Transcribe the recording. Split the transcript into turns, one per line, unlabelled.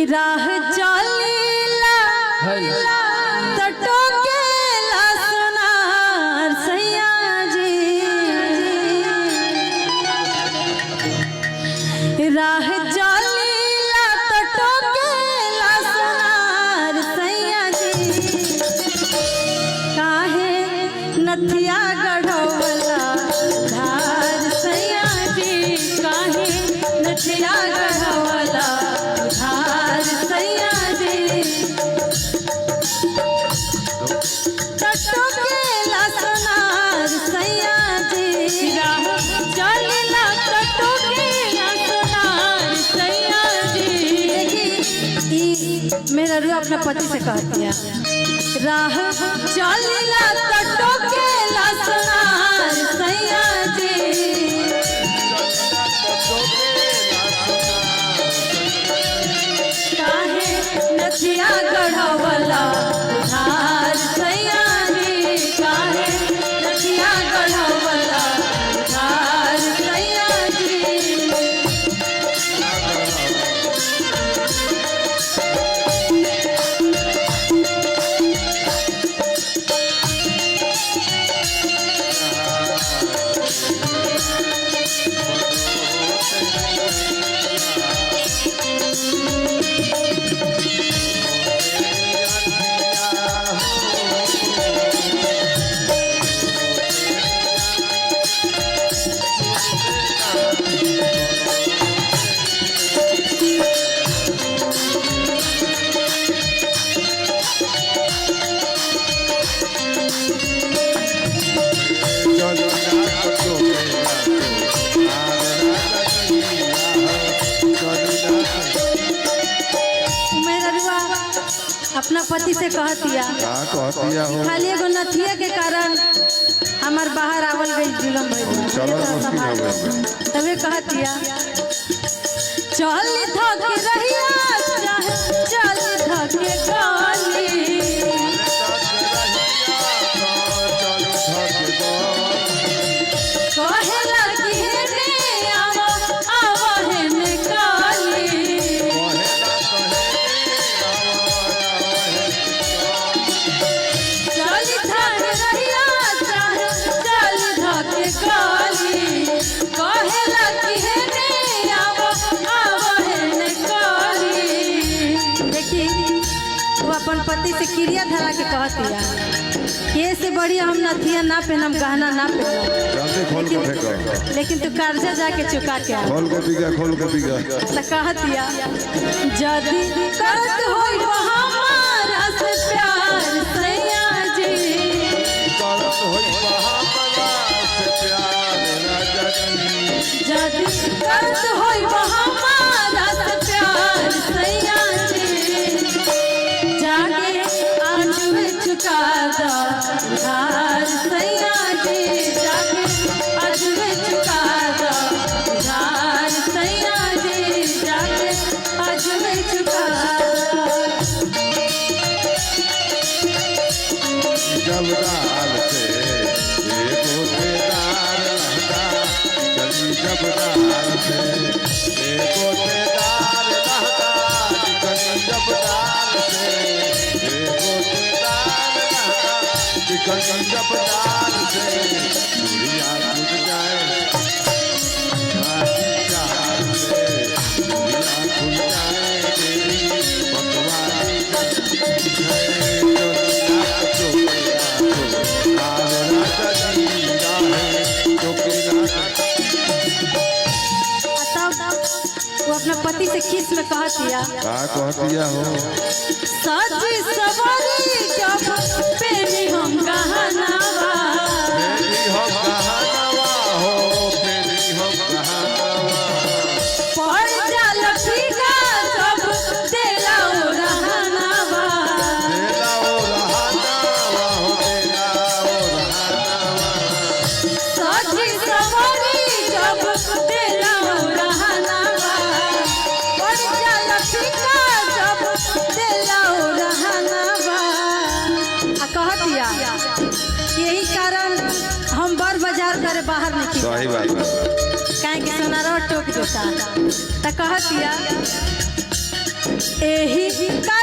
कि राह चलेला तटो के लसनार सैया जी राह चलेला तटो के लसनार सैया जी काहे नथिया गढ़वला धार सैया जी काहे नथिया गढ़वला धार सैया जी तटो के लसनार सैया जी राह चलेला तटो के लसनार सैया जी। मेरा रू अपने पति से कहती है राह चलेला तटो के लसनार सैया जी काहे नथिया गढ़वला धार सैया जी काहे नथिया गढ़वला धार सैया जी। अपना पति से कहतिया खाली एगो नथिया के कारण हमार बाहर आवल गई जुलम भइल तबे कहतिया चल थक रहिया चाहे चल थक गाली कहेला कि हेने आवा आवा हेने काली अपन पति से क्रिया धरा के कहतिया ये से बढ़िया हम नथिया ना पहनम गहना ना पहनम लेकिन तू कर्जा जाके चुका के खोल के पीगा तो कहतिया जदी करत होई हमारा से प्यार सैया जी करत होई हमारा से प्यार राजा जी जदी करत होई हमारा से प्यार सैया जी जाके आज में चुका दो धार सैया जी जाके आज में चुका दो धार सैया जी जाके आज में चुका दो
जब डाल से एको तेदार रहता चली जब डाल से एको तेदार रहता चली जब डाल से चिकन जब डाल से दुनिया टूट जाए चार से दुनिया खुल जाए तेरी बकवासी
वो अपने पति से खींच में कहतिया
हो
साजी सवारी जब पेनी हम गहनावा
हो पेरी हम
पड़ जाल फीका सब देला ओ रहनावा साजी सवारी जब देला ओ रहनावा पड़ जाल फीका जब देला ओ रहनावा कहतिया यही कारण हम बर बाजार करे बाहर निकल
सही बात
कहीं सोनारा टोक देता तो कहतिया एही का